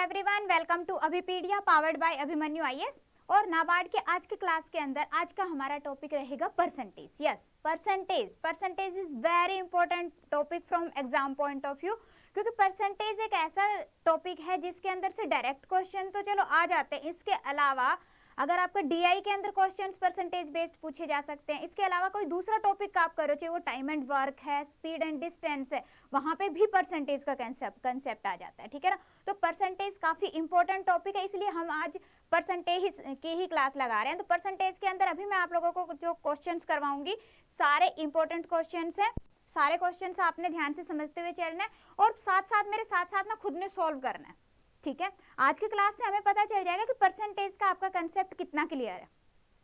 Everyone, welcome to Abhipedia powered by Abhimanyu IAS. और नाबार्ड के आज के क्लास के अंदर आज का हमारा टॉपिक रहेगा percentage. Yes, percentage is very important topic from exam point of view, क्योंकि परसेंटेज एक ऐसा टॉपिक है जिसके अंदर से डायरेक्ट क्वेश्चन तो चलो आ जाते हैं, इसके अलावा अगर आपका डीआई के अंदर क्वेश्चंस परसेंटेज बेस्ड पूछे जा सकते हैं। इसके अलावा कोई दूसरा टॉपिक का आप करो, चाहे वो टाइम एंड वर्क है, स्पीड एंड डिस्टेंस है, वहां पे भी परसेंटेज का कंसेप्ट आ जाता है। ठीक है ना, तो परसेंटेज काफी इंपॉर्टेंट टॉपिक है, इसलिए हम आज परसेंटेज की ही क्लास लगा रहे हैं। तो परसेंटेज के अंदर अभी मैं आप लोगों को जो क्वेश्चंस करवाऊंगी सारे इंपॉर्टेंट क्वेश्चंस हैं। सारे क्वेश्चंस आपने ध्यान से समझते हुए चलना है और साथ साथ मेरे साथ ना खुद ने सॉल्व करना है। ठीक है, आज की क्लास से हमें पता चल जाएगा कि परसेंटेज का आपका कंसेप्ट कितना क्लियर है।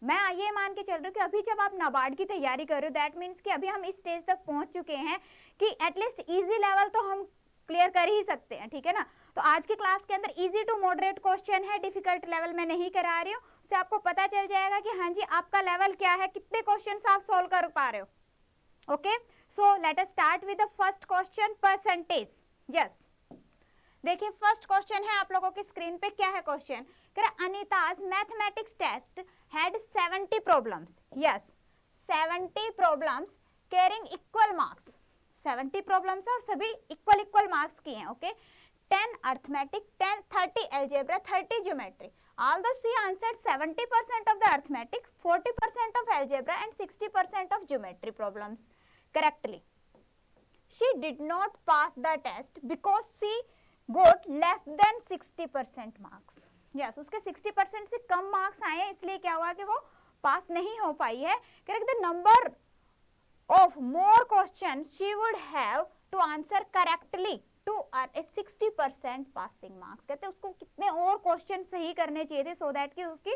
मैं ये मान के चल रही हूँ कि अभी जब आप नाबार्ड की तैयारी कर रहे हो, दैट मीन्स कि अभी हम इस स्टेज तक पहुंच चुके हैं कि एटलीस्ट इजी लेवल तो हम क्लियर कर ही सकते हैं। ठीक है ना, तो आज की क्लास के अंदर इजी टू मॉडरेट क्वेश्चन है, डिफिकल्ट लेवल में नहीं करा रही हूँ। उससे आपको पता चल जाएगा कि हाँ जी आपका लेवल क्या है, कितने क्वेश्चन आप सोल्व कर पा रहे हो। Okay, so let us start with the first question, percentage. Yes, देखिए फर्स्ट क्वेश्चन है आप लोगों की स्क्रीन पे। क्या है क्वेश्चन? कह रहा Anita's mathematics test had 70 problems. Yes, 70 problems carrying equal marks. 70 problems और सभी इक्वल मार्क्स की हैं। Okay, 10 arithmetic, 30 algebra, 30 geometry. Although she answered 70% of the arithmetic, 40% of algebra and 60% of geometry problems correctly. She did not pass the test because she got less than 60% marks. Yes, उसके 60% से कम marks आए हैं, इसलिए क्या हुआ कि वो पास नहीं हो पाई है। Correct, the number of more question she would have to answer correctly to earn 60% passing marks. कहते हैं उसको कितने और क्वेश्चन सही करने चाहिए थे सो दैट कि उसकी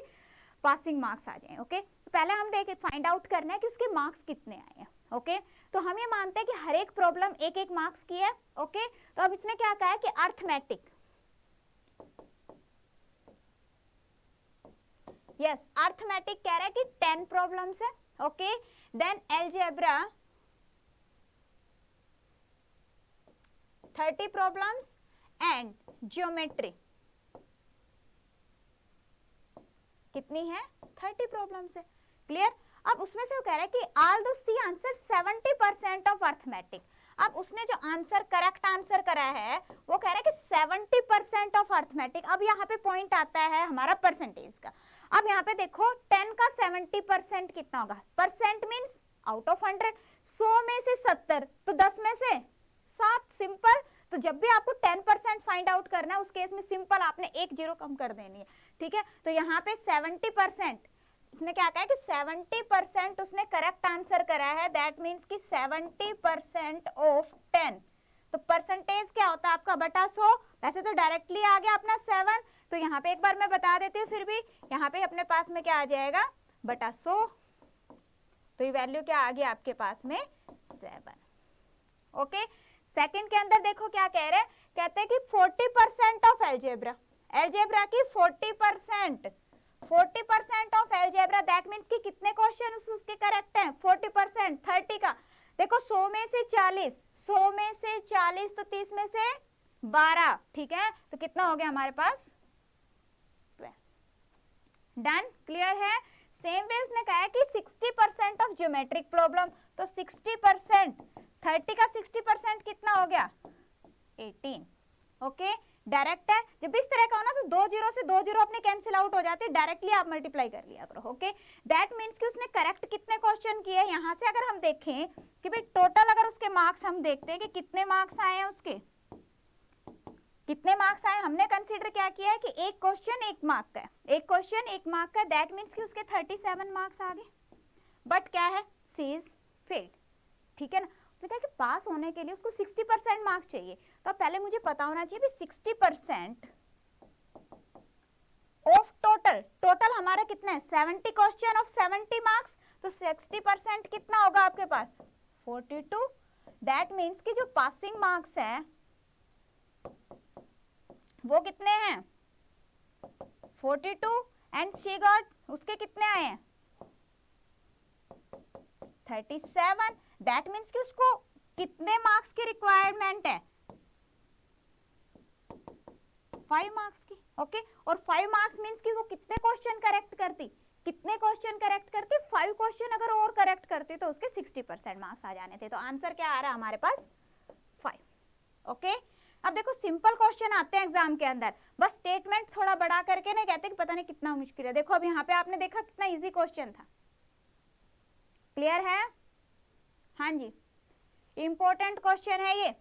पासिंग मार्क्स आ जाएं। ओके, तो पहले हम देखें, फाइंड आउट करना है कि उसके मार्क्स कितने आए हैं। ओके, तो हम ये मानते हैं कि हर एक प्रॉब्लम एक एक मार्क्स की है। ओके, तो अब इसने क्या कहा है कि अर्थमेटिक, यस अर्थमेटिक कह रहा है कि 10 प्रॉब्लम्स है। Okay, then algebra 30 problems and geometry कितनी है? 30 प्रॉब्लम्स है। क्लियर? अब उसमें से वो कह रहा है कि although she answered 70% of arithmetic, अब उसने जो आंसर करेक्ट आंसर करा है वो कह रहा है कि 70% ऑफ अर्थमेटिक। अब यहाँ पे पॉइंट आता है हमारा परसेंटेज का। अब यहाँ पे देखो 10 का 70% कितना होगा? परसेंट मीन्स आउट ऑफ 100, 100 में से 70 तो 10 में से 7। सिंपल। तो जब भी आपको 10% फाइंड आउट करना है उस केस में सिंपल आपने एक जीरो कम कर देनी है। ठीक है, तो यहाँ पे 70%, उसने क्या कहा है कि 70% उसने करेक्ट आंसर करा है, दैट मीन्स कि 70% ऑफ 10। तो परसेंटेज क्या होता है आपका? बटा 100। वैसे तो डायरेक्टली आ गया अपना 7, तो यहाँ पे एक बार मैं बता देती हूँ, फिर भी यहाँ पे अपने पास में क्या आ जाएगा? बटा 100। तो ये वैल्यू क्या आ गया आपके पास में? 7। ओके, सेकंड के अंदर देखो क्या कह रहे हैं, कहते हैं कि 40% ऑफ एल्जेब्रा, एल्जेब्रा की 40% ऑफ एल्जेब्रा, दैट मीन्स कि कितने क्वेश्चन उसके करेक्ट हैं? 40%, 30 का देखो 100 में से 40, 100 में से 40 तो 30 में से 12। ठीक है, तो कितना हो गया हमारे पास? 12। डन, क्लियर है? सेम वे उसने कहा है कि 60% ऑफ ज्योमेट्रिक प्रॉब्लम, तो 60%, 30 का 60% कितना हो गया? 18। ओके, डायरेक्ट है। जब इस तरह का हो ना तो 2 जीरो से 2 जीरो अपने कैंसिल आउट हो जाते हैं, डायरेक्टली आप मल्टीप्लाई कर लिया करो। ओके, दैट मीन्स कि उसने करेक्ट कितने क्वेश्चन किए? यहाँ से अगर हम देखें कि भाई टोटल अगर उसके मार्क्स हम देखते हैं कि कितने मार्क्स आए हैं उसके, कितने मार्क्स आए, हमने कंसीडर क्या किया है कि एक क्वेश्चन 1 मार्क का है, एक क्वेश्चन 1 मार्क का, दैट मीन्स कि उसके 37 मार्क्स आ गए। बट क्या है? सी इज फेल्ड। ठीक है ना, उसने कहा कि पास होने के लिए उसको 60% मार्क्स चाहिए, तो पहले मुझे पता होना चाहिए 60% ऑफ टोटल हमारा कितना है? 70 क्वेश्चन ऑफ 70 मार्क्स, तो 60% कितना होगा आपके पास? 42। दैट मीन्स कि जो पासिंग मार्क्स है वो कितने हैं? 42 एंड शी गॉट, उसके कितने आए हैं? 37। दैट मीन्स कि उसको कितने मार्क्स की रिक्वायरमेंट है? 5 मार्क्स की, ओके। और 5 मार्क्स मीन्स कि वो कितने क्वेश्चन करेक्ट करती, कितने क्वेश्चन करेक्ट करती, 5 क्वेश्चन अगर और करेक्ट करती तो उसके 60% मार्क्स आ जाने थे। तो आंसर क्या आ रहा है हमारे पास 5, ओके। अब देखो सिंपल क्वेश्चन आते हैं एग्जाम के अंदर, बस स्टेटमेंट थोड़ा बड़ा करके नहीं कहते कि पता नहीं कितना मुश्किल है। देखो अब यहाँ पे आपने देखा कितना इजी क्वेश्चन था, क्लियर है? हाँ जी, इंपॉर्टेंट क्वेश्चन है ये।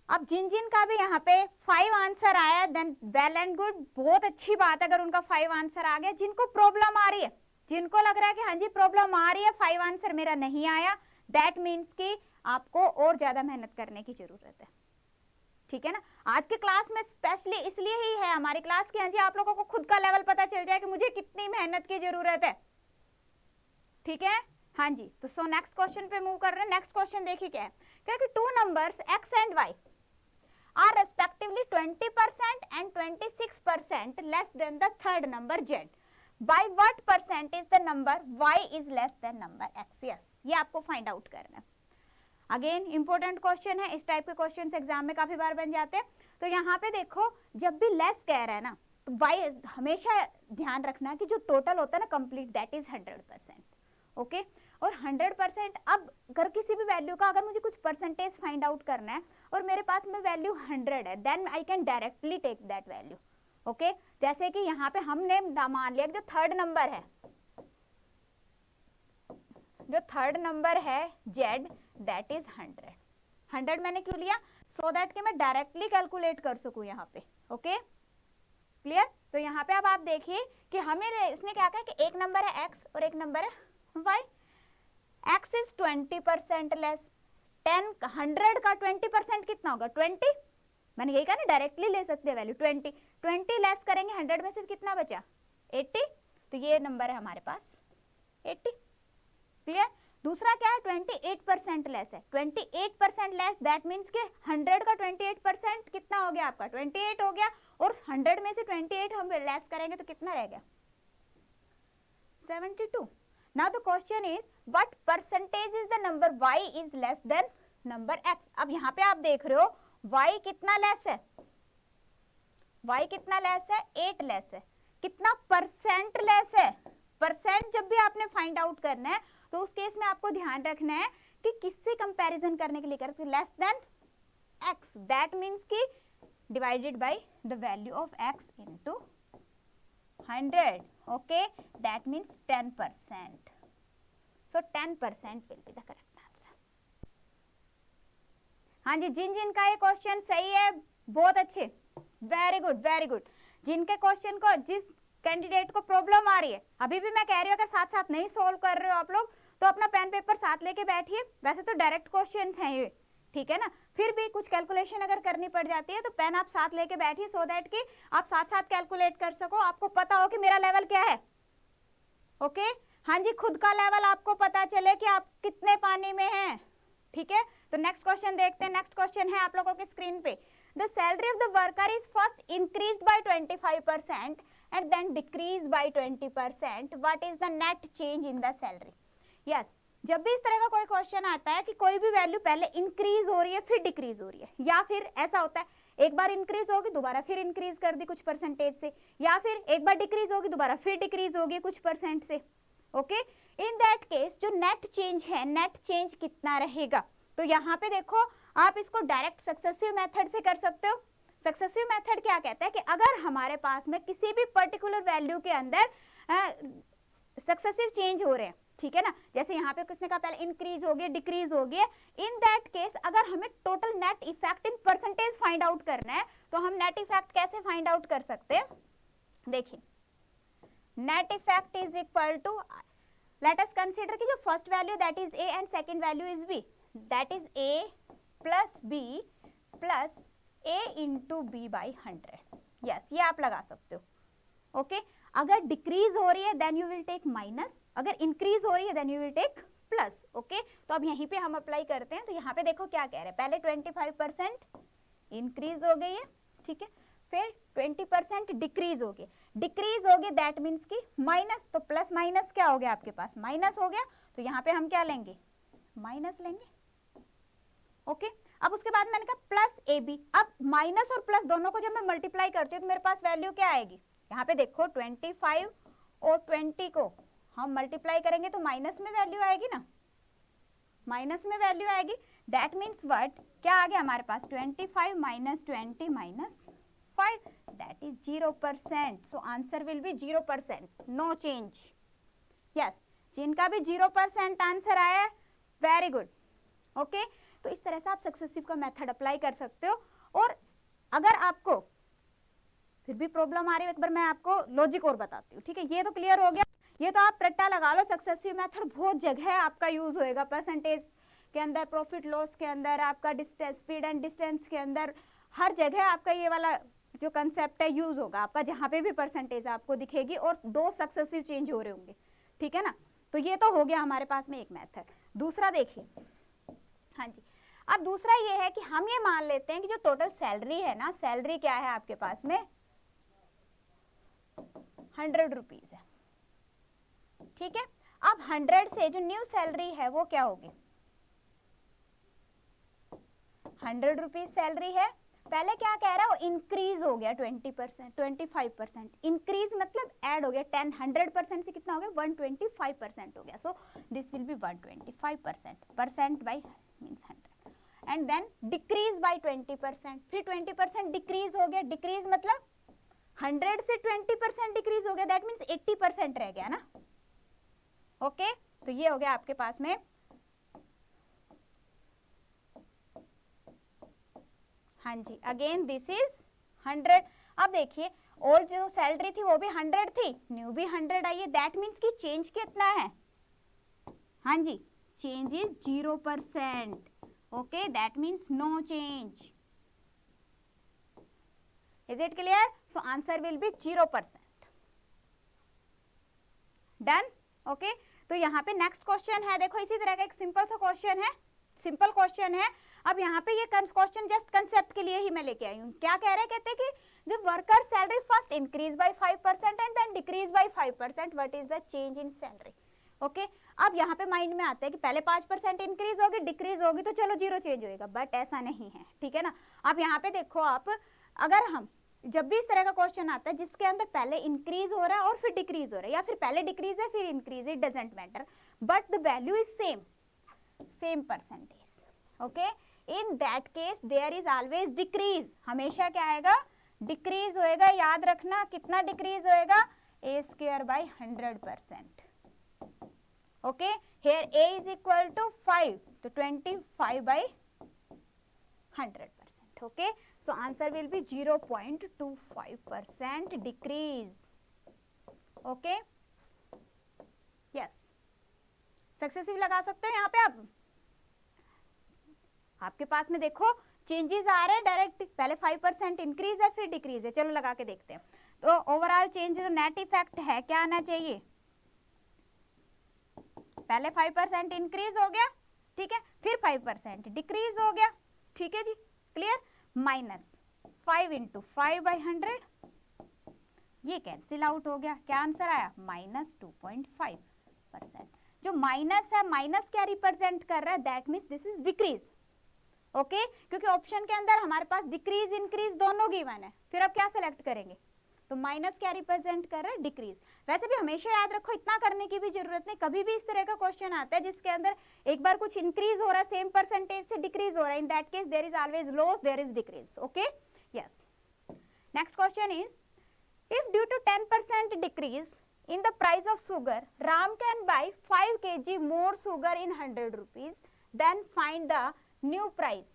अब जिन जिन का भी यहाँ पे 5 आंसर आया देन वेल एंड गुड, बहुत अच्छी बात है अगर उनका 5 आंसर आ गया। जिनको प्रॉब्लम आ रही है, जिनको लग रहा है कि हाँ जी प्रॉब्लम आ रही है, 5 आंसर मेरा नहीं आया, दैट मीन्स कि आपको और ज्यादा मेहनत करने की जरूरत है, ठीक है ना। आज के क्लास में स्पेशली इसलिए ही है हमारी क्लास की हाँ जी आप लोगों को खुद का लेवल पता चल जाए कि मुझे कितनी मेहनत की जरूरत है, ठीक है। हाँ जी, तो सो नेक्स्ट क्वेश्चन पे मूव कर रहे हैं। नेक्स्ट क्वेश्चन देखिए क्या है, क्योंकि 2 numbers x and y are respectively 20% and 26% less than the third number z. By what percentage the number y is less than number x? Yes, ये आपको फाइंड आउट करना है। अगेन इंपॉर्टेंट क्वेश्चन है, इस टाइप के questions exam में काफी बार बन जाते हैं। तो यहाँ पे देखो जब भी लेस कह रहा है ना तो बाय हमेशा ध्यान रखना कि जो टोटल होता है ना कंप्लीट दैट इज 100%, ओके। और 100% अब अगर किसी भी वैल्यू का अगर मुझे कुछ परसेंटेज फाइंड आउट करना है और मेरे पास में वैल्यू 100 है then I can directly take that value, okay. जैसे कि यहाँ पे हमने मान लिया जो थर्ड नंबर है, जो थर्ड नंबर है z दैट इज 100 मैंने क्यों लिया, सो दैट कि मैं डायरेक्टली कैलकुलेट कर सकूं यहाँ पे, ओके क्लियर। तो यहाँ पे अब आप देखिए कि हमें इसने क्या कहा कि एक नंबर है x और एक नंबर है y, x इज 20% लेस, 100 का 20% कितना होगा 20, मैंने यही कहा ना डायरेक्टली ले सकते हैं वैल्यू 20 लेस करेंगे 100 में से कितना बचा 80, तो ये नंबर है हमारे पास 80, क्लियर। दूसरा क्या है 28% लेस है, 28% लेस दैट मीन्स कि 100 का 28% कितना हो गया आपका 28 हो गया, और 100 में से 28 हम लेस करेंगे तो कितना रह गया 72। Now the question is what percentage is the number y is less than number x? अब यहाँ पे आप देख रहे हो y कितना लेस है, y कितना लेस है 8 लेस है, कितना परसेंट लेस है, परसेंट जब भी आपने फाइंड आउट करना है तो उस केस में आपको ध्यान रखना है कि किससे कंपैरिजन करने के लिए करते less than x, that means कि divided by the value of x into 100, okay, that means 10%. So 10% will be the correct answer. हाँ जी, जिन जिन का ये क्वेश्चन सही है बहुत अच्छे, वेरी गुड वेरी गुड। जिनके क्वेश्चन को जिस कैंडिडेट को प्रॉब्लम आ रही है, अभी भी मैं कह रही हूँ अगर साथ साथ नहीं सोल्व कर रहे हो आप लोग तो अपना पेन पेपर साथ लेके बैठिए। वैसे तो डायरेक्ट क्वेश्चंस हैं ये, ठीक है ना, फिर भी कुछ कैलकुलेशन अगर करनी पड़ जाती है तो पेन आप साथ लेके बैठिए सो दैट कि आप साथ साथ कैलकुलेट कर सको, आपको पता हो कि मेरा लेवल क्या है, ओके। हाँ जी, खुद का लेवल आपको पता चले कि आप कितने पानी में हैं, ठीक है। तो नेक्स्ट क्वेश्चन देखते हैं। नेक्स्ट क्वेश्चन है आप लोगों की स्क्रीन पे, the salary of the worker is first increased by 25% and then decrease by 20%, what is the net change in the salary? Yes, जब भी इस तरह का कोई क्वेश्चन आता है कि कोई भी वैल्यू पहले इंक्रीज हो रही है फिर डिक्रीज हो रही है, या फिर ऐसा होता है एक बार इंक्रीज होगी दोबारा फिर इंक्रीज कर दी कुछ परसेंटेज से, या फिर एक बार डिक्रीज होगी दोबारा फिर डिक्रीज होगी कुछ परसेंट से, ओके। इन दैट केस जो नेट चेंज है, नेट चेंज कितना रहेगा? तो यहाँ पे देखो आप इसको डायरेक्ट सक्सेसिव मेथड से कर सकते हो। सक्सेसिव मेथड क्या कहता है कि अगर हमारे पास में किसी भी पर्टिकुलर वैल्यू के अंदर सक्सेसिव चेंज हो रहे हैं, ठीक है ना, जैसे यहाँ पे किसने कहा पहले इंक्रीज हो गया डिक्रीज हो गया, इन दैट केस अगर हमें total net effect in percentage find out करना है तो हम नेट इफेक्ट कैसे फाइंड आउट कर सकते हैं? देखिए, net effect is equal to, let us consider कि जो first value that is A and second value is B, that is A plus B plus A into B by 100। Yes, ये आप लगा सकते हो, ओके। अगर डिक्रीज हो रही है then you will take minus, अगर इंक्रीज हो रही है then you will take plus, okay. तो अब यहीं पे हम अप्लाई करते हैं। तो यहाँ पे देखो क्या कह रहे हैं, पहले 25% इंक्रीज हो गई है, ठीक है, फिर 20% डिक्रीज हो गई, डिक्रीज हो गई दैट मीन्स की माइनस, तो प्लस माइनस क्या हो गया आपके पास माइनस हो गया, तो यहाँ पे हम क्या लेंगे माइनस लेंगे, ओके। अब उसके बाद मैंने कहा प्लस ए बी। अब माइनस और प्लस दोनों को जब मैं मल्टीप्लाई करती हूँ तो मेरे पास वैल्यू क्या आएगी, यहाँ पे देखो 25 और 20 को हम मल्टीप्लाई करेंगे तो माइनस में वैल्यू आएगी ना, माइनस में वैल्यू आएगी। दैट मीन्स व्हाट, क्या आ गया हमारे पास 25 minus 20 minus 5, that is 0%। So answer will be 0%, no change. Yes, जिनका भी 0% आंसर आया है, वेरी गुड। ओके, तो इस तरह से आप सक्सेसिव का मेथड अप्लाई कर सकते हो। और अगर आपको फिर भी प्रॉब्लम आ रही है, एक बार मैं आपको लॉजिक और बताती हूँ, ठीक है। ये तो क्लियर हो गया, ये तो आप रट्टा लगा लो, सक्सेसिव मेथड बहुत जगह आपका यूज होएगा, परसेंटेज के अंदर, प्रॉफिट लॉस के अंदर, आपका डिस्टेंस, स्पीड एंड डिस्टेंस के अंदर, हर जगह आपका ये वाला जो कंसेप्ट है यूज होगा आपका, जहां पे भी परसेंटेज आपको दिखेगी और दो सक्सेसिव चेंज हो रहे होंगे, ठीक है ना। तो ये तो हो गया हमारे पास में एक मेथड। दूसरा देखिए, हाँ जी, अब दूसरा ये है कि हम ये मान लेते हैं कि जो टोटल सैलरी है ना, सैलरी क्या है आपके पास में 100 रुपीज है, ठीक है। अब 100 से जो न्यू सैलरी है वो क्या होगी, 100 रुपीज सैलरी है। पहले क्या कह रहा है, वो इंक्रीज हो गया 20%, 25%, इंक्रीज मतलब ऐड हो गया 10, 100% से कितना हो गया 125% हो गया। So this will be 125%, percent by means 100, and then decrease by 20%, फिर 20% डिक्रीज हो गया, डिक्रीज मतलब 100 से 20% डिक्रीज हो गया, दैट मीन्स 80% रह गया ना। ओके, तो ये हो गया आपके पास में, हाँ जी, अगेन दिस इज 100। अब देखिए, और जो सैलरी थी वो भी 100 थी, न्यू भी 100 आई है, दैट मीन्स कि चेंज कितना है, हाँ जी, change is 0%। Okay, that means no change. Is it clear? So answer will be 0%। Done. Okay, तो यहाँ पे नेक्स्ट क्वेश्चन है, देखो इसी तरह का एक सिंपल सा क्वेश्चन है, सिंपल क्वेश्चन है। अब यहाँ पे ये क्वेश्चन जस्ट कंसेप्ट के लिए ही मैं लेके आई हूँ। क्या कह रहे हैं, कहते हैं कि the worker salary first increase by 5% and then decrease by 5%, what is the change in salary. Okay, अब यहाँ पे माइंड में आता है कि पहले 5% इंक्रीज होगी, डिक्रीज होगी तो चलो 0 चेंज होएगा, बट ऐसा नहीं है, ठीक है ना। अब यहाँ पे देखो आप, अगर हम जब भी इस तरह का क्वेश्चन आता है जिसके अंदर पहले इंक्रीज हो रहा है और फिर डिक्रीज हो रहा है, या फिर पहले डिक्रीज है फिर increase, it doesn't matter, but the value is same percentage. Okay, in that case there is always decrease, हमेशा क्या आएगा, डिक्रीज होएगा। याद रखना कितना डिक्रीज होएगा, a square by 100%। Okay, here a is equal to 5, तो 25 by 100%. Okay, so answer will be 0.25% decrease. Okay, yes, successive लगा सकते हैं यहाँ पे। आप आपके पास में देखो चेंजेस आ रहे हैं डायरेक्ट, पहले 5% इंक्रीज है फिर डिक्रीज है, चलो लगा के देखते हैं। तो ओवरऑल चेंज जो नेट इफेक्ट है क्या आना चाहिए, पहले 5% इंक्रीज हो गया, ठीक है, फिर 5% डिक्रीज हो गया, ठीक है जी, क्लियर। माइनस 5 इंटू 5 बाई 100, ये कैंसिल आउट हो गया, क्या आंसर आया, -2.5%। जो माइनस है, माइनस क्या रिप्रेजेंट कर रहा है, that means this is decrease. Okay, क्योंकि ऑप्शन के अंदर हमारे पास डिक्रीज इंक्रीज दोनों गिवन है, फिर अब क्या सेलेक्ट करेंगे, तो माइनस क्या रिप्रेजेंट कर रहा है, डिक्रीज। वैसे भी हमेशा याद रखो, इतना करने की भी जरूरत नहीं, कभी भी इस तरह का क्वेश्चन आता है जिसके अंदर एक बार कुछ इंक्रीज हो रहा है सेम परसेंटेज से डिक्रीज हो रहा है, in that case there is always loss, there is decrease. Okay, yes. Next question is, if due to 10% decrease in the price of sugar, Ram can buy 5 kg more sugar in 100 rupees, then find the new price.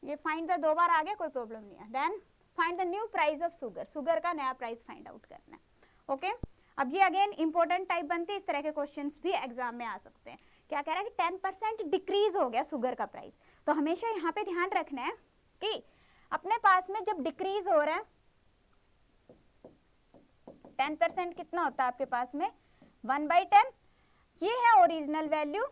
ये find the दो बार आ गया, कोई problem नहीं है। then find the new price of sugar, sugar का नया price find out करना है। ओके, अब ये अगेन इंपॉर्टेंट टाइप बनती है, इस तरह के क्वेश्चंस भी एग्जाम में आ सकते हैं। क्या कह रहा है कि 10% डिक्रीज हो गया सुगर का प्राइस, तो हमेशा यहाँ पे ध्यान रखना है कि अपने पास में जब डिक्रीज हो रहा है 10% कितना होता है आपके पास में 1/10, ये है ओरिजिनल वैल्यू,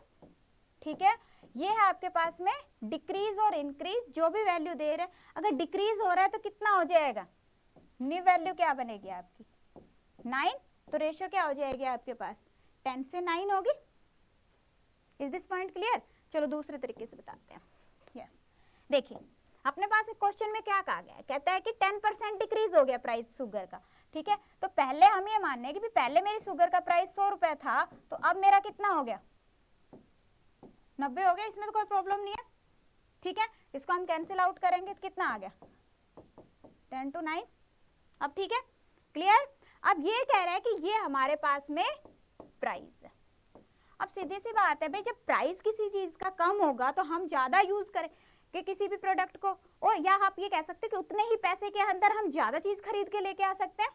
ठीक है। ये है आपके पास में डिक्रीज और इंक्रीज, जो भी वैल्यू दे रहे हैं, अगर डिक्रीज हो रहा है तो कितना हो जाएगा, न्यू वैल्यू क्या बनेगी आपकी 9, तो रेशियो क्या हो जाएगी आपके पास 10 से 9 होगी। Is this point clear. चलो दूसरे तरीके से बताते हैं। यस, देखिए अपने पास एक क्वेश्चन में क्या कहा गया है, कहता है कि 10% डिक्रीज हो गया प्राइस शुगर का, ठीक है। तो पहले हम ये मान रहे हैं कि पहले मेरी शुगर का प्राइस 100 रुपए था, तो अब मेरा कितना हो गया, 90 हो गया, इसमें तो कोई प्रॉब्लम नहीं है, ठीक है। इसको हम कैंसिल आउट करेंगे तो कितना आ गया, 10 to 9। अब ठीक है, क्लियर। अब ये कह रहा है कि ये हमारे पास में प्राइस है। अब सीधी सी बात है भाई, जब प्राइस किसी चीज का कम होगा तो हम ज्यादा यूज करें कि किसी भी प्रोडक्ट को, और या आप ये कह सकते हैं कि उतने ही पैसे के अंदर हम ज्यादा चीज खरीद के लेके आ सकते हैं,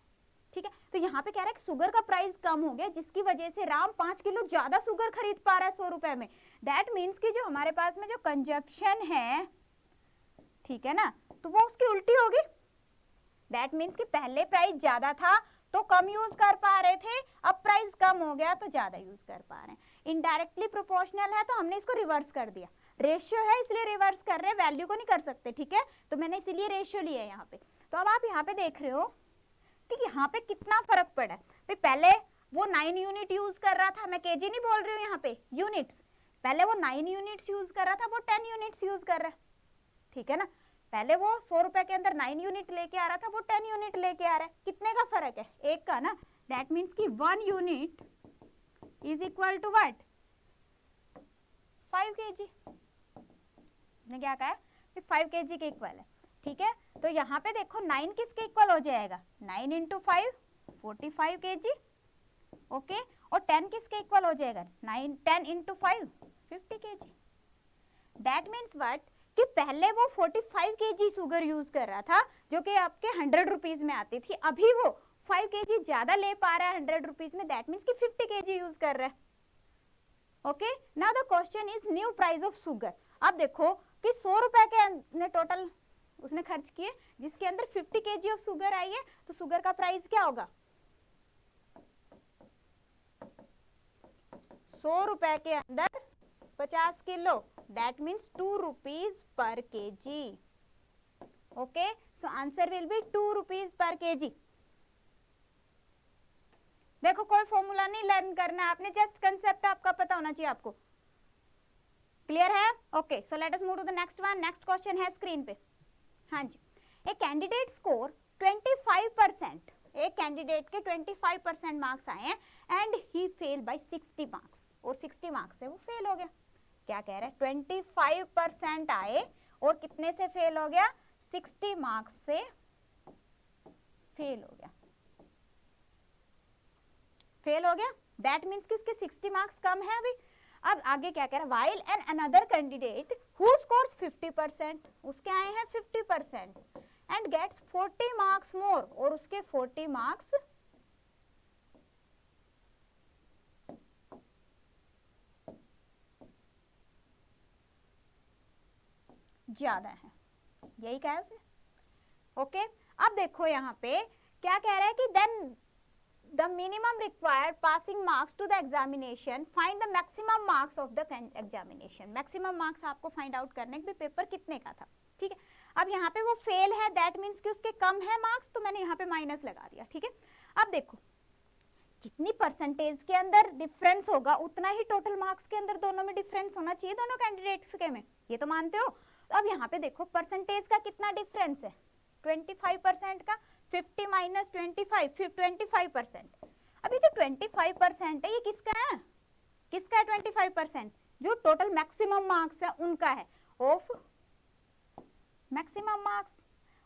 ठीक है। तो यहाँ पे कह रहा है कि शुगर का प्राइस कम हो गया, जिसकी वजह से राम 5 किलो ज्यादा शुगर खरीद पा रहा है 100 रुपए में। दैट मीन्स कि जो हमारे पास में जो कंजप्शन है, ठीक है ना, तो वो उसकी उल्टी होगी। दैट मीन्स कि पहले प्राइस ज्यादा था तो कम यूज कर पा रहे थे, अब प्राइस कम हो गया तो ज्यादा यूज कर पा रहे हैं। इनडायरेक्टली प्रोपोर्शनल है तो हमने इसको रिवर्स कर दिया, रेशियो है इसलिए रिवर्स कर रहे हैं, वैल्यू को नहीं कर सकते, ठीक है। तो मैंने इसीलिए रेशियो लिया है यहाँ पे। तो अब आप यहाँ पे देख रहे हो कि यहाँ पे कितना फर्क पड़ा है भाई। पहले वो 9 यूनिट यूज कर रहा था, मैं केजी नहीं बोल रही हूँ यहाँ पे, यूनिट्स। पहले वो 9 यूनिट्स यूज कर रहा था, वो 10 यूनिट्स यूज कर रहा है, ठीक है ना। पहले वो 100 रुपए के अंदर 9 यूनिट लेके आ रहा था, वो 10 यूनिट लेके आ रहा है, कितने का फर्क है, एक का ना। दैट मीन्स कि 1 unit is equal to what, 5 kg। ने क्या कहा है, 5 kg के इक्वल है, ठीक है। तो यहाँ पे देखो 9 किसके इक्वल हो जाएगा, 9 into 5 45 kg, ओके। और 10 किसके इक्वल हो जाएगा, 10 into 5 50 kg। That means what, कि पहले वो 45 kg शुगर यूज कर रहा था जो कि आपके 100 रुपीज में आती थी, अभी वो 5 kg ज्यादा ले पा रहा है 100 रुपीज में। दैट मीन्स कि 50 kg यूज कर रहा है, okay. Now the question is new price of sugar. अब देखो कि 100 रुपए के टोटल उसने खर्च किए, जिसके अंदर 50 kg ऑफ शुगर आई है, तो शुगर का प्राइस क्या होगा, 100 रुपए के अंदर 50 kilo, that means 2 rupees per kg, okay. So answer will B 2 rupees per kg। देखो कोई फॉर्मूला नहीं लर्न करना है आपने, जस्ट कंसेप्ट आपका पता होना चाहिए आपको, क्लियर है, okay. So let us move to the next one. Next question है स्क्रीन पे, हाँ जी। एक कैंडिडेट स्कोर 25%, एक कैंडिडेट के 25% मार्क्स आए हैं and he fail by 60 marks, और 60 मार्क्स से वो फेल हो गया। क्या कह रहा है, 25% आए और कितने से फेल हो गया, 60 मार्क्स से फेल हो गया, फेल हो गया। दैट मीन्स कि उसके 60 मार्क्स कम है अभी। अब आगे क्या कह रहा है, while an another candidate who scores 50%, उसके आए हैं 50% एंड गेट्स 40 मार्क्स मोर, और उसके 40 मार्क्स ज्यादा है, यही कहा है उसने, ओके। अब देखो यहाँ पे क्या कह रहा है कि then the minimum required passing marks to the examination, find the maximum marks of the examination। maximum marks आपको find out करने के पेपर कितने का था, ठीक है। अब यहाँ पे वो फेल है, दैट मीन्स कि उसके कम है मार्क्स, तो मैंने यहाँ पे माइनस लगा दिया, ठीक है। अब देखो जितनी परसेंटेज के अंदर डिफरेंस होगा उतना ही टोटल मार्क्स के अंदर दोनों में डिफरेंस होना चाहिए, दोनों कैंडिडेट्स के में, ये तो मानते हो। तो अब यहाँ पे देखो परसेंटेज का कितना डिफरेंस है, 25% का, 50 माइनस 25 फिर 25%। अभी जो 25% है ये किसका है, किसका है 25%, जो टोटल मैक्सिमम मार्क्स है उनका है, ऑफ मैक्सिमम मार्क्स।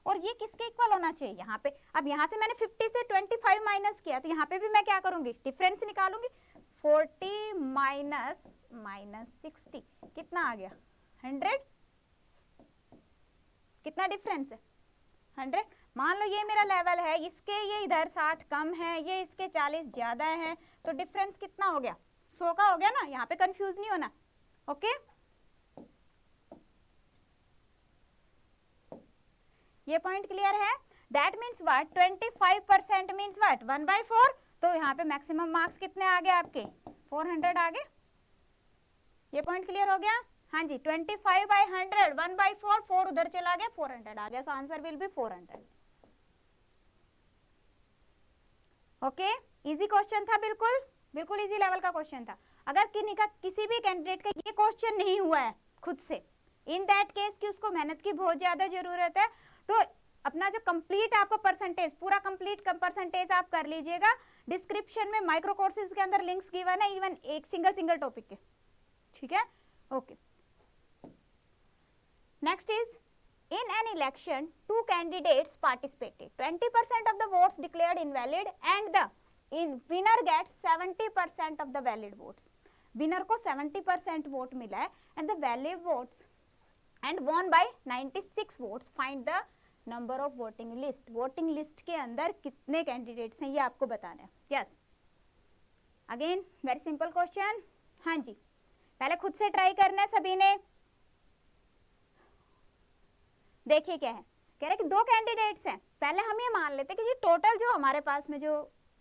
और ये किसके इक्वल होना चाहिए यहाँ पे, अब यहाँ से मैंने 50 से 25 माइनस किया, तो यहाँ पे भी मैं क्या करूंगी, डिफरेंस निकालूंगी। 40 माइनस 60 कितना आ गया, 100। कितना डिफरेंस है, 100। मान लो ये मेरा लेवल है, इसके ये इधर 60 कम है, ये इसके 40 ज्यादा है, तो डिफरेंस कितना हो गया, 100 का हो गया ना। यहाँ पे कंफ्यूज नहीं होना, ओके। ये पॉइंट क्लियर है। That means what, 25% means what, 1/4। तो यहाँ पे मैक्सिमम मार्क्स कितने आ गए आपके, 400 आ गए। ये पॉइंट क्लियर हो गया, हाँ जी। 25/100, 1/4, 4 उधर चला गया, 400 आ गया। सो answer will B 400, okay. Easy question था, बिल्कुल बिल्कुल इजी लेवल का क्वेश्चन था। अगर किसी भी कैंडिडेट का ये क्वेश्चन नहीं हुआ है खुद से, इन दैट केस कि उसको मेहनत की बहुत ज्यादा जरूरत है, तो अपना जो कंप्लीट आपका परसेंटेज, पूरा कंप्लीट परसेंटेज आप कर लीजिएगा। डिस्क्रिप्शन में माइक्रो कोर्सेज के अंदर लिंक्स गिवन है, इवन एक सिंगल टॉपिक के, ठीक है। Okay, next is in an election two candidates participated, 20% of the votes declared invalid and the winner gets 70% of the valid votes. winner को 70% vote मिला है and the valid votes and won by 96 votes. find the number of voting list. voting list के अंदर कितने candidates हैं ये आपको बताना है। Yes, again very simple question. हाँ जी, पहले खुद से ट्राई करना है सभी ने। देखिए क्या है, कह रहे कि दो कैंडिडेट्स हैं। पहले हम ये मान लेते हैं कि जी टोटल जो हमारे पास में जो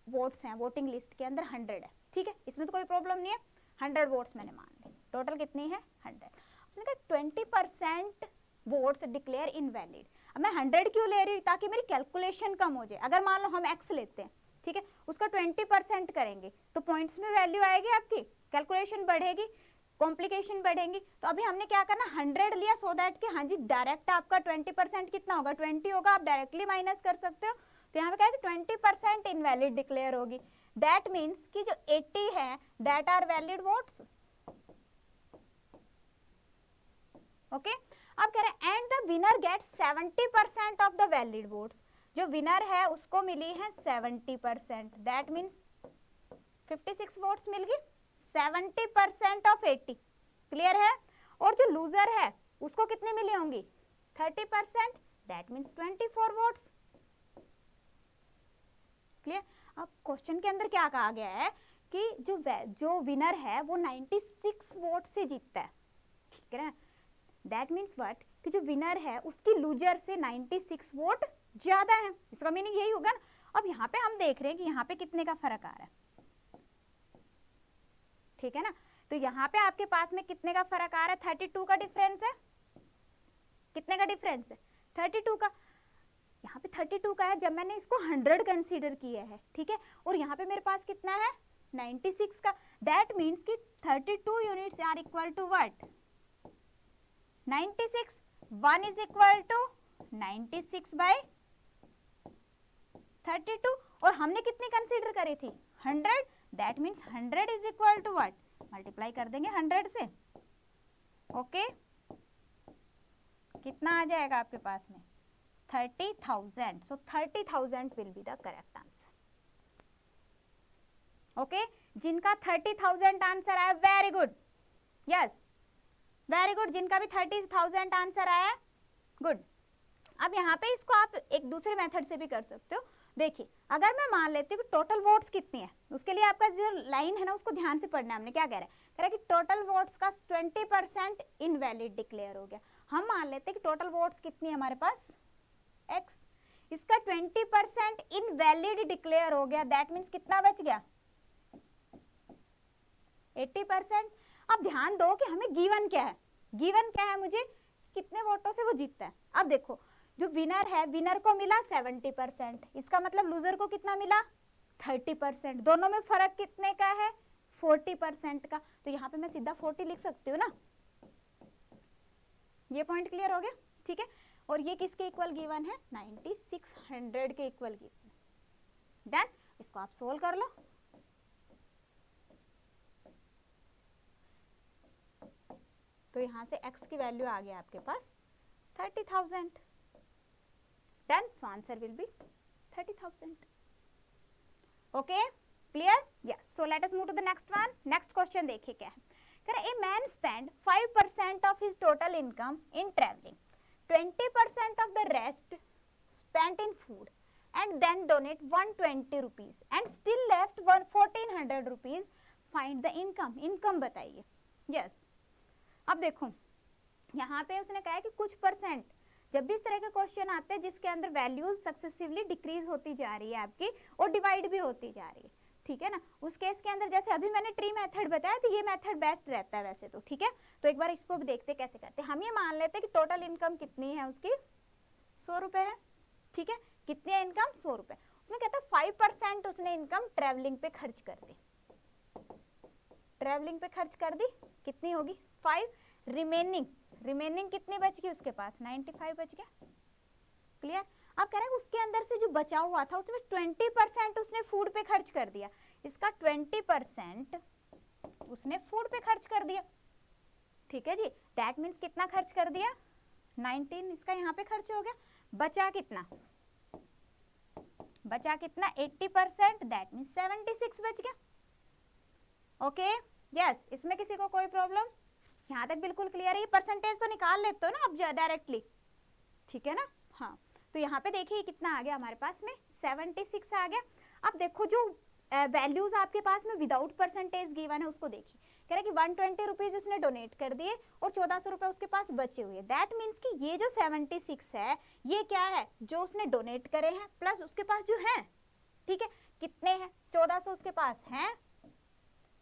वोट्स हैं वोटिंग लिस्ट के अंदर 100 है, ठीक है, इसमें तो कोई प्रॉब्लम नहीं है। 100 वोट्स मैंने मान ली, टोटल कितनी है 100। उसने कहा 20% वोट्स डिक्लेयर इनवैलिड। अब मैं 100 क्यों ले रही हूँ, ताकि मेरी कैलकुलेशन कम हो जाए। अगर मान लो हम x लेते हैं, ठीक है, उसका 20% करेंगे तो पॉइंट्स में वैल्यू आएगी, आपकी कैलकुलेशन बढ़ेगी, कॉम्प्लिकेशन बढ़ेंगी। तो अभी हमने क्या करना, 100 लिया सो दैट कि हाँ जी डायरेक्ट आपका 20% कितना होगा, 20 होगा, आप डायरेक्टली माइनस कर सकते हो। तो यहाँ पे क्या है कि 20% इनवैलिड डिक्लेयर होगी। दैट मीन्स कि जो 80 है that are valid votes. Okay, अब कह रहे हैं and the winner gets 70% of the valid votes. जो विनर है उसको मिली है 70%, दैट मीन्स 56 वोट्स मिल गई, 70% ऑफ 80, क्लियर है। और जो लूजर है उसको कितनी मिली होंगी 30%, दैट मीन्स 24 वोट्स, क्लियर। अब क्वेश्चन के अंदर क्या कहा गया है कि जो विनर है वो 96 वोट से जीतता है, ठीक है ना। दैट मीन्स व्हाट, कि जो विनर है उसकी लूजर से 96 वोट ज्यादा है, इसका मीनिंग यही होगा ना। अब यहाँ पे हम देख रहे हैं कि यहाँ पे कितने का फर्क आ रहा है, ठीक है ना। तो यहाँ पे आपके पास में कितने का फर्क आ रहा है, 32 का डिफरेंस है। कितने का डिफरेंस है 32 का। यहाँ पे 32 का है जब मैंने इसको 100 कंसीडर किया है, ठीक है। और यहाँ पे मेरे पास कितना है 96 का। दैट मीन्स कि 32 units are equal to what 96, 1 is equal to 96 by 32। और हमने कितनी कंसीडर करी थी 100, that means 100 is equal to what, multiply कर देंगे 100 से। ओके, कितना आ जाएगा आपके पास में 30,000। सो 30,000 will be the correct answer. Okay, जिनका 30,000 आंसर आया very good, yes very good. जिनका भी 30,000 आंसर आया गुड। अब यहाँ पे इसको आप एक दूसरे मेथड से भी कर सकते हो। देखिए, अगर मैं मान लेती हूँ कि टोटल वोट्स कितनी है, उसके लिए आपका जो लाइन है ना उसको ध्यान से पढ़ना है। हमने क्या कह रहा है कि टोटल वोट्स का 20% इनवैलिड डिक्लेयर हो गया। हम मान लेते हैं कि टोटल वोट्स कितनी है हमारे पास x, इसका 20% इनवैलिड डिक्लेयर हो गया, दैट मीन्स कितना बच गया 80%। अब ध्यान दो कि हमें गिवन क्या है, गिवन क्या है मुझे कितने वोटों से वो जीतता है। अब देखो जो विनर है, विनर को मिला 70%, इसका मतलब लूजर को कितना मिला 30%। दोनों में फर्क कितने का है 40% का। तो यहाँ पे मैं सीधा 40 लिख सकती हूँ ना, ये पॉइंट क्लियर हो गया, ठीक है। और ये किसके इक्वल गिवन है 9600 के इक्वल गिवन है। देन इसको आप सोल्व कर लो। तो यहाँ से x की वैल्यू आ गया आपके पास 30,000, then so answer will be 30,000। Okay, clear, yes. So let us move to the next one. Next question देखिए क्या है। A man spend 5% of his total income in travelling, 20% of the rest spent in food and then donate 120 rupees and still left 1400 rupees. Find the income. Income बताइए। yes. अब देखो यहाँ पे उसने कहा है कि कुछ परसेंट, जब भी इस तरह के क्वेश्चन आते हैं जिसके अंदर वैल्यूज सक्सेसिवली डिक्रीज होती जा रही है आपकी और डिवाइड भी होती जा रही है, ठीक है ना, उस केस के अंदर जैसे अभी मैंने ट्री मेथड बताया तो ये मेथड बेस्ट रहता है वैसे तो, ठीक है। तो एक बार इसको भी देखते कैसे करते हैं। हम ये मान लेते हैं कि टोटल इनकम कितनी है उसकी 100 रुपए है, ठीक है। कितनी है इनकम 100 रुपए। उसमें कहता है 5% उसने इनकम ट्रेवलिंग पे खर्च कर दी। ट्रेवलिंग पे खर्च कर दी, कितनी होगी 5, रिमेनिंग कितनी बच गई उसके पास 95 बच गया। क्लियर। अब कह रहे हैं उसके अंदर से जो बचा हुआ था उसमें 20% उसने फूड पे खर्च कर दिया, इसका 20% उसने फूड पे खर्च कर दिया, ठीक है जी। दैट मीन्स कितना खर्च कर दिया 19, इसका यहाँ पे खर्च हो गया, बचा कितना 80%, दैट मीन्स 76 बच गया। ओके यस, इसमें किसी को कोई प्रॉब्लम, यहाँ तक बिल्कुल क्लियर है। ये परसेंटेज तो निकाल लेते हो ना अब डायरेक्टली, ठीक है ना। हाँ, तो यहाँ पे देखिए कितना आ गया हमारे पास में 76 आ गया। अब देखो जो वैल्यूज आपके पास में विदाउट परसेंटेज गिवन है उसको देखिए, कह रहे कि 120 रुपीज उसने डोनेट कर दिए और 1400 रुपए उसके पास बचे हुए। दैट मीन्स कि ये जो 76 है ये क्या है, जो उसने डोनेट करे हैं प्लस उसके पास जो है, ठीक है, कितने हैं 1400 उसके पास हैं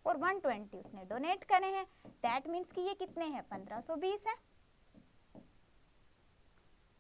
और 120 उसने डोनेट करे हैं। दैट मीन्स कि ये कितने हैं 1520 है,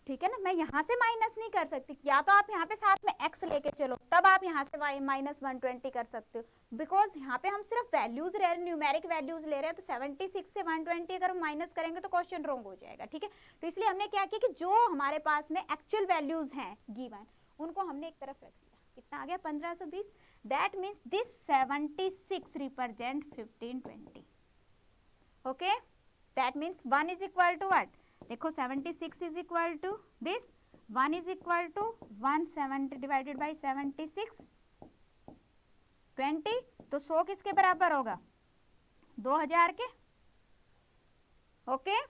ठीक है ना। मैं यहाँ से माइनस नहीं कर सकती, या तो आप यहाँ पे साथ में x लेके चलो तब आप यहाँ से माइनस 120 कर सकते हो, बिकॉज यहाँ पे हम सिर्फ वैल्यूज ले रहे हैं, न्यूमेरिक वैल्यूज ले रहे हैं, तो 76 से 120 अगर हम माइनस करेंगे तो क्वेश्चन रॉन्ग हो जाएगा, ठीक है। तो इसलिए हमने क्या किया कि जो हमारे पास में एक्चुअल वैल्यूज हैं गिवन उनको हमने एक तरफ रख दिया। कितना आ गया 1520। That means this 76 represent 1520। Okay, that means 1 is equal to what, देखो 76 is equal to this, 1 is equal to 170 divided by 76 20, तो 100 किसके बराबर होगा 2000 के। ओके,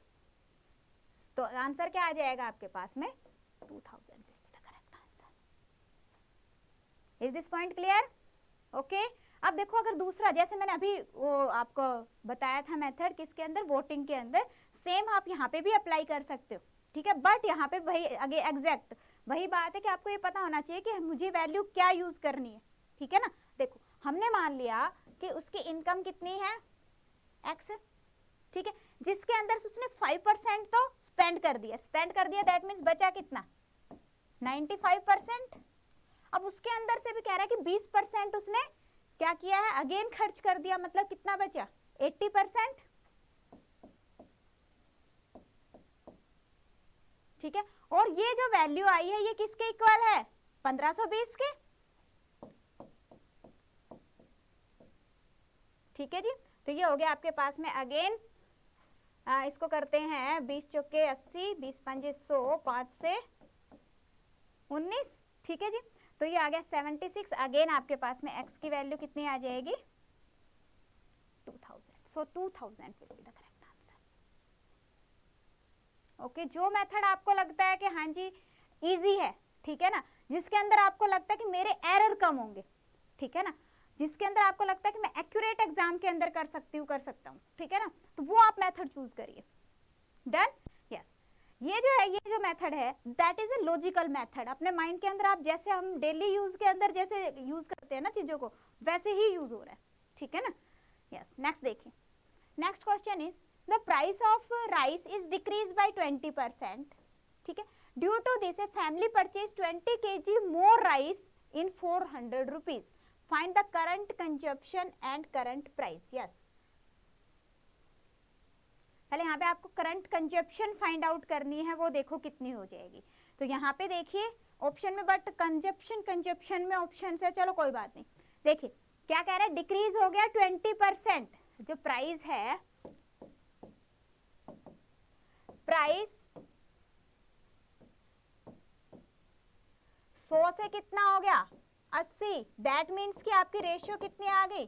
तो आंसर क्या आ जाएगा आपके पास में 2000 will be the correct answer. Is this point clear? Okay, अब देखो अगर दूसरा, जैसे मैंने अभी वो आपको बताया था मेथड किसके अंदर, वोटिंग के अंदर, सेम आप यहाँ पे भी अप्लाई कर सकते हो, ठीक है। बट यहाँ पे वही आगे एग्जैक्ट वही बात है कि आपको ये पता होना चाहिए कि मुझे वैल्यू क्या यूज करनी है, ठीक है ना। देखो हमने मान लिया कि उसकी इनकम कितनी है एक्स है, ठीक है, जिसके अंदर उसने 5% तो स्पेंड कर दिया, दैट मीन्स बचा कितना 95%। अब उसके अंदर से भी कह रहा है कि 20% उसने क्या किया है अगेन खर्च कर दिया, मतलब कितना बचा 80%, ठीक है। और ये जो वैल्यू आई है ये किसके इक्वल है 1520 के, ठीक है जी। तो ये हो गया आपके पास में अगेन, इसको करते हैं 20 चौके 80, 20 पंजे 100, 5 से 19, ठीक है जी। तो ये आ गया 76। अगेन आपके पास में x की वैल्यू कितनी आ जाएगी 2000, सो 2000 will be the correct answer. Okay, जो मेथड आपको लगता है कि हाँ जी इजी है, ठीक है ना, जिसके अंदर आपको लगता है कि मेरे एरर कम होंगे, ठीक है ना, जिसके अंदर आपको लगता है कि मैं एक्यूरेट एग्जाम के अंदर कर सकता हूँ, ठीक है ना, तो वो आप मेथड चूज करिए। Done, yes. ये जो मेथड है that is a logical method, अपने माइंड के अंदर आप जैसे हम डेली यूज के अंदर जैसे यूज करते हैं ना चीजों को, वैसे ही यूज हो रहा है, ठीक है ना। यस, नेक्स्ट देखिए, next question is the price of rice is decrease by 20%, ठीक है, due to this a family purchase 20 kg more rice in 400 rupees, find the current consumption and current price. Yes, पहले यहाँ पे आपको current consumption find out करनी है, वो देखो कितनी हो जाएगी। तो यहाँ पे देखिए ऑप्शन में, बट कंजप्शन में ऑप्शन है, चलो कोई बात नहीं। देखिए क्या कह रहा है, डिक्रीज हो गया 20%, जो प्राइस है, प्राइस 100 से कितना हो गया 80, दैट मीन्स कि आपकी रेशियो कितनी आ गई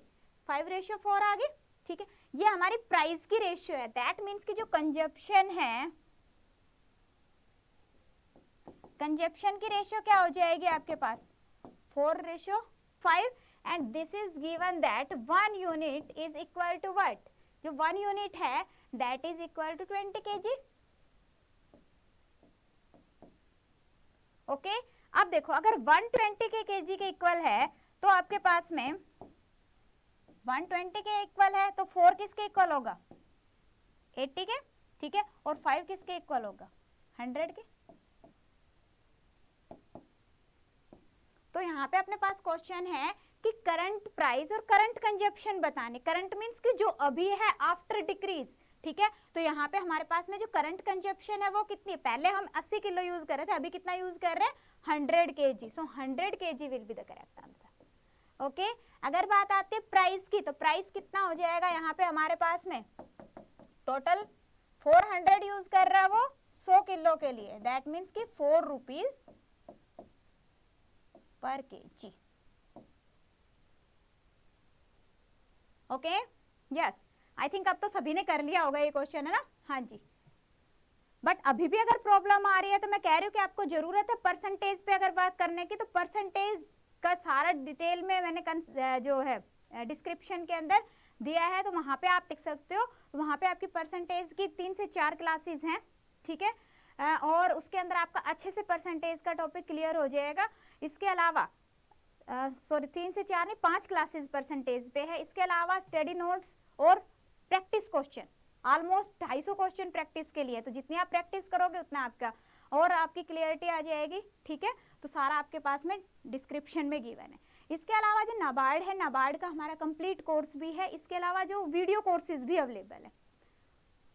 5:4 आ गई, ठीक है। ये हमारी प्राइस की रेशियो है, दैट मीन्स कि जो कंजप्शन है, कंजप्शन की रेशियो क्या हो जाएगी आपके पास 4:5, and this is given that 1 unit is equal to what, जो 1 यूनिट है that is equal to 20 kg। Okay, अब देखो अगर 120 के kg के इक्वल है तो आपके पास में 120 के इक्वल है तो 4 किसके इक्वल होगा 80 के, ठीक है, और 5 किसके इक्वल होगा 100 के। तो यहाँ पे अपने पास क्वेश्चन है कि करंट प्राइस और करंट कंजप्शन बताने। करंट मीन्स कि जो अभी है आफ्टर डिक्रीज, ठीक है। तो यहाँ पे हमारे पास में जो करंट कंजप्शन है वो कितनी है, पहले हम 80 किलो यूज कर रहे थे, अभी कितना यूज कर रहे हैं 100 kg, so 100 kg will be the correct answer. Okay, अगर बात आती है प्राइस की, तो प्राइस कितना हो जाएगा यहाँ पे हमारे पास में, टोटल 400 यूज कर रहा है वो 100 किलो के लिए, दैट मीन्स कि 4 rupees per kg। Okay, yes, I think अब तो सभी ने कर लिया होगा ये क्वेश्चन, है ना। हाँ जी, बट अभी भी अगर प्रॉब्लम आ रही है तो मैं कह रही हूँ कि आपको जरूरत है परसेंटेज पे अगर बात करने की, तो परसेंटेज का सारा डिटेल में मैंने जो है डिस्क्रिप्शन के अंदर दिया है, तो वहां पे आप देख सकते हो। वहां पे आपकी परसेंटेज की 3 से 4 क्लासेस हैं, ठीक है, और उसके अंदर आपका अच्छे से परसेंटेज का टॉपिक क्लियर हो जाएगा। इसके अलावा सॉरी 3 से 4 नहीं 5 क्लासेस परसेंटेज पे है। इसके अलावा स्टडी नोट्स और practice question, almost 250 question practice के लिए, तो जितनी आप प्रैक्टिस करोगे उतना आपका और आपकी क्लियरिटी आ जाएगी, ठीक है। तो सारा आपके पास में डिस्क्रिप्शन में गिवन है। इसके अलावा जो नाबार्ड है, नाबार्ड का हमारा कंप्लीट कोर्स भी है। इसके अलावा जो वीडियो कोर्सेज भी अवेलेबल है।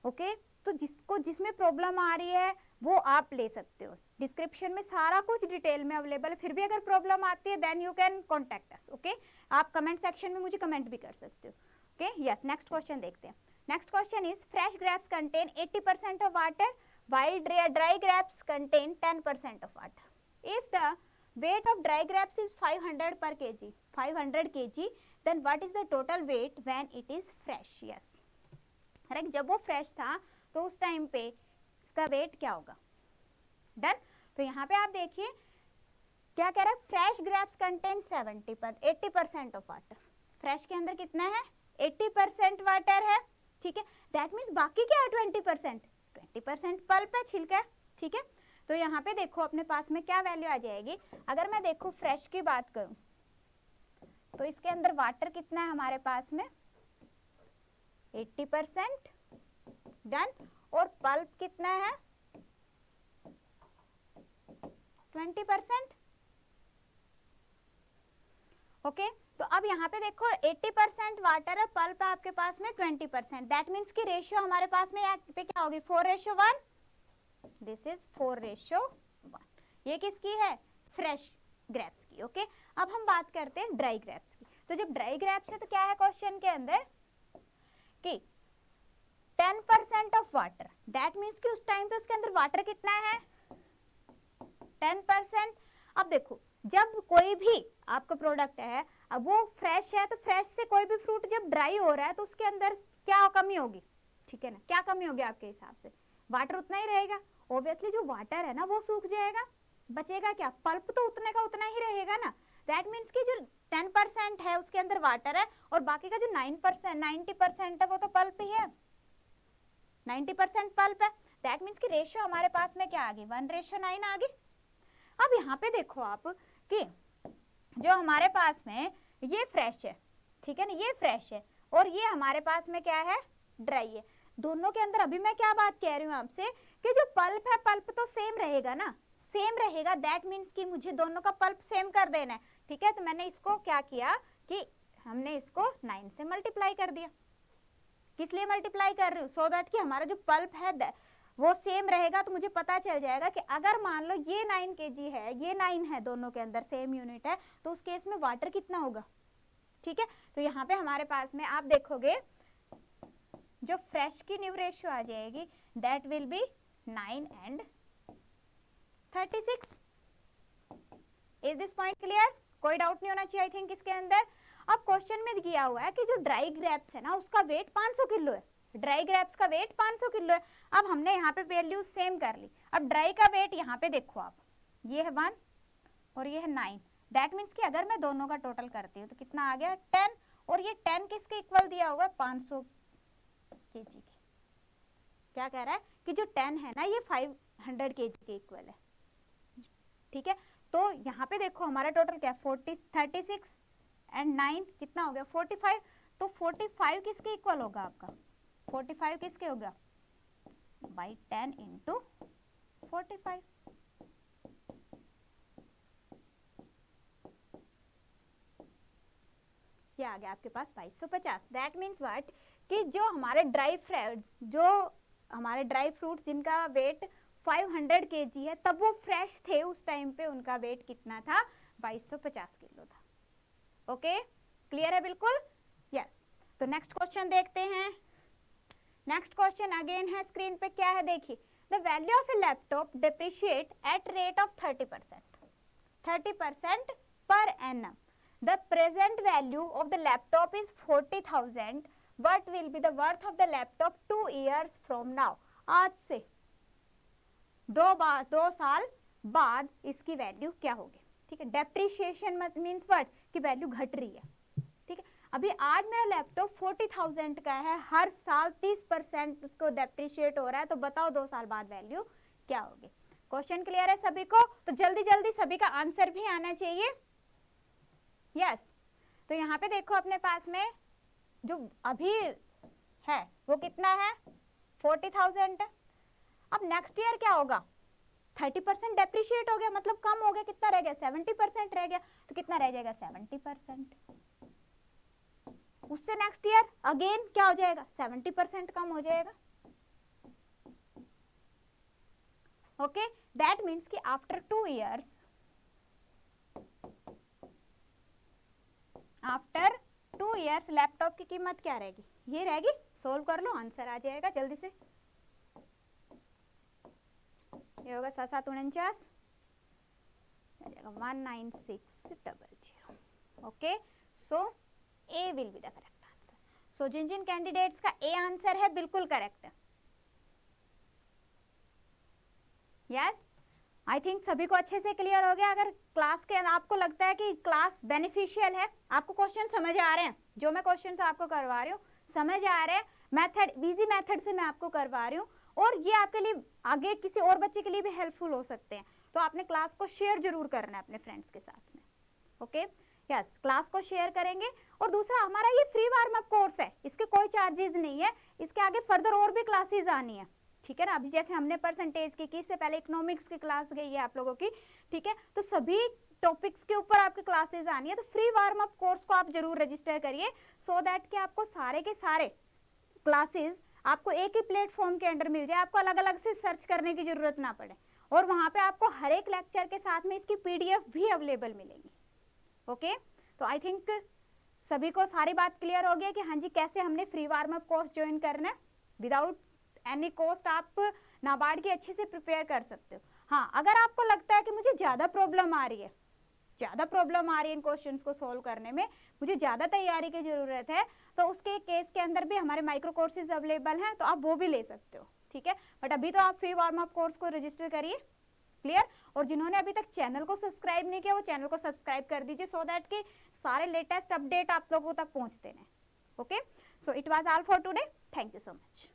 ओके, तो जिसको जिसमें प्रॉब्लम आ रही है वो आप ले सकते हो, डिस्क्रिप्शन में सारा कुछ डिटेल में अवेलेबल है। फिर भी अगर प्रॉब्लम आती है then you can contact us. Okay, आप कमेंट सेक्शन में मुझे कमेंट भी कर सकते हो। ओके, यस, नेक्स्ट क्वेश्चन देखते हैं। Next question is fresh grapes contain 80% of water while dry grapes contain 10% of water. If the weight of dry grapes is 500 per kg, 500 kg, then what is the total weight when it is fresh? Yes. Correct, जब वो fresh था तो उस time पे उसका wait क्या होगा। Done. तो यहाँ पे आप देखिए क्या कह रहा है, fresh grapes contain 80% of water. Fresh के अंदर कितना है 80% वाटर है, ठीक है। दैट मीन्स बाकी क्या है 20% पल्प है, छिलका है, ठीक है। तो यहाँ पे देखो अपने पास में क्या वैल्यू आ जाएगी। अगर मैं देखो फ्रेश की बात करूं तो इसके अंदर वाटर कितना है हमारे पास में 80%, डन। और पल्प कितना है 20%। ओके, तो अब यहाँ पे देखो 80% वाटर है, पल्प है आपके पास में 20%, दैट मीन्स की रेशियो हमारे पास में यहाँ पे क्या होगी 4:1। This is 4:1। ये किसकी है फ्रेश ग्रेप्स की। ओके, अब हम बात करते हैं ड्राई ग्रेप्स की। तो जब ड्राई ग्रेप्स है तो क्या है क्वेश्चन के अंदर कि 10% ऑफ वाटर, दैट मीन्स कि उस टाइम पे उसके अंदर वाटर कितना है 10%। अब देखो जब कोई भी आपका प्रोडक्ट है, अब वो फ्रेश है, तो फ्रेश से कोई भी फ्रूट जब ड्राई हो रहा है तो उसके अंदर क्या कमी होगी, ठीक है ना, क्या कमी होगी आपके हिसाब से, वाटर उतना ही रहेगा। ऑब्वियसली जो वाटर है ना वो सूख जाएगा, बचेगा क्या, पल्प तो उतने का उतना ही रहेगा ना। दैट मीन्स कि जो 10% है उसके अंदर वाटर है और बाकी का जो 90% है वो तो पल्प ही है, 90% पल्प है। दैट मीन्स कि रेशियो हमारे पास में क्या आ गई 1:9 आ गई। अब यहाँ पे देखो आप कि जो हमारे पास में ये फ्रेश है, ठीक है ना, ये फ्रेश है और ये हमारे पास में क्या है ड्राई है। दोनों के अंदर अभी मैं क्या बात कह रही हूँ आपसे कि जो पल्प है पल्प तो सेम रहेगा ना, सेम रहेगा। दैट मीन्स कि मुझे दोनों का पल्प सेम कर देना है, ठीक है। तो मैंने इसको क्या किया कि हमने इसको 9 से मल्टीप्लाई कर दिया। किस लिए मल्टीप्लाई कर रही हूँ, सो दैट कि हमारा जो पल्प है वो सेम रहेगा। तो मुझे पता चल जाएगा कि अगर मान लो ये 9 kg है, ये 9 है, दोनों के अंदर सेम यूनिट है, तो उस केस में वाटर कितना होगा, ठीक है। तो यहाँ पे हमारे पास में आप देखोगे जो फ्रेश की न्यू रेशियो आ जाएगी that will be 9 and 36। Is this point clear, कोई डाउट नहीं होना चाहिए आई थिंक इसके अंदर। अब क्वेश्चन में दिया हुआ है कि जो ड्राई ग्रेप्स है ना उसका वेट 500 किलो है, ड्राई ग्रेप्स का वेट 500 किलो है। अब हमने यहाँ पे वैल्यू सेम कर ली। अब ड्राई का वेट यहाँ पे देखो आप, ये है 1 और ये है 9, दैट मीन्स कि अगर मैं दोनों का टोटल करती हूँ तो कितना आ गया 10, और ये 10 किसके इक्वल दिया हुआ है 500 kg के। क्या कह रहा है कि जो 10 है ना ये 500 kg के इक्वल है, ठीक है। तो यहाँ पे देखो हमारा टोटल क्या 36 एंड 9 कितना हो गया 45। तो 45 किसके इक्वल होगा आपका, 45 किसके होगा बाई 10 इंटू 45। क्या आ गया आपके पास 2250। दैट मीन्स व्हाट कि जो हमारे ड्राई फ्रूट्स जिनका वेट 500 kg है, तब वो फ्रेश थे उस टाइम पे, उनका वेट कितना था 2250 किलो था। ओके क्लियर है बिल्कुल? यस तो नेक्स्ट क्वेश्चन देखते हैं। नेक्स्ट क्वेश्चन अगेन है स्क्रीन पे, क्या है देखिए, the value of A laptop depreciate at rate of 30% per annum. The present value of the laptop is 40,000. What will be the worth of the laptop 2 years from now? आज से 2 साल बाद इसकी वैल्यू क्या होगी? ठीक है, डेप्रिशिएशन मीन्स व्हाट कि वैल्यू घट रही है। ठीक है, अभी आज मेरा लैपटॉप 40,000 का है, हर साल 30% उसको डेप्रिशिएट हो रहा है, तो बताओ 2 साल बाद वैल्यू क्या होगी? क्वेश्चन क्लियर है सभी को? तो जल्दी जल्दी सभी का आंसर भी आना चाहिए। यस तो यहाँ पे देखो अपने पास में जो अभी है वो कितना है 40,000 है। अब नेक्स्ट ईयर क्या होगा? 30% डेप्रिशिएट हो गया, मतलब कम हो गया, कितना रह गया 70% रह गया, तो कितना रह जाएगा 70%। उससे नेक्स्ट ईयर अगेन क्या हो जाएगा 70% कम हो जाएगा। ओके दैट मीन्स कि after 2 years, after 2 years laptop की कीमत क्या रहेगी? ये रहेगी, सोल्व कर लो आंसर आ जाएगा जल्दी से। ये होगा 7-7-49 19600। Okay so A will be the correct answer. So जिन जिन कैंडिडेट्स का ए आंसर है बिल्कुल करेक्ट है। यस आई थिंक सभी को अच्छे से क्लियर हो गया। अगर क्लास के आपको लगता है कि क्लास बेनिफिशियल है, आपको क्वेश्चन समझ आ रहे हैं, जो मैं क्वेश्चन आपको करवा रही हूँ समझ आ रहे हैं, मेथड इजी मेथड से मैं आपको करवा रही हूँ, और ये आपके लिए आगे किसी और बच्चे के लिए भी हेल्पफुल हो सकते हैं, तो आपने क्लास को शेयर जरूर करना है अपने फ्रेंड्स के साथ में। ओके यस क्लास को शेयर करेंगे। और दूसरा हमारा ये फ्री वार्म अप कोर्स है, इसके कोई चार्जेस नहीं है, इसके आगे फर्दर और भी क्लासेस आनी है। ठीक है ना, अभी जैसे हमने परसेंटेज की इससे पहले इकोनॉमिक्स की क्लास गई है आप लोगों की। ठीक है, तो सभी टॉपिक्स के ऊपर आपकी क्लासेस आनी है, तो फ्री वार्म अप कोर्स को आप जरूर रजिस्टर करिए, सो दैट कि आपको सारे के सारे क्लासेस आपको एक ही प्लेटफॉर्म के अंडर मिल जाए, आपको अलग अलग से सर्च करने की जरूरत ना पड़े, और वहां पे आपको हर एक लेक्चर के साथ में इसकी PDF भी अवेलेबल मिलेगी। ओके तो आई थिंक सभी को सारी बात क्लियर हो गई कि हाँ जी कैसे हमने free warm up course join करना है, विदाउट एनी कॉस्ट आप नाबार्ड की अच्छे से प्रिपेयर कर सकते हो। हाँ अगर आपको लगता है कि मुझे ज़्यादा प्रॉब्लम आ रही है इन क्वेश्चंस को सॉल्व करने में, मुझे ज़्यादा तैयारी की ज़रूरत है, तो उसके केस के अंदर भी हमारे माइक्रो कोर्सेज अवेलेबल हैं, तो आप वो भी ले सकते हो। ठीक है, बट अभी तो आप फ्री वार्म अप कोर्स को रजिस्टर करिए। क्लियर? और जिन्होंने अभी तक चैनल को सब्सक्राइब नहीं किया वो चैनल को सब्सक्राइब कर दीजिए, सो दैट कि सारे लेटेस्ट अपडेट आप लोगों तक पहुँचते रहें। Okay so it was all for today, thank you so much.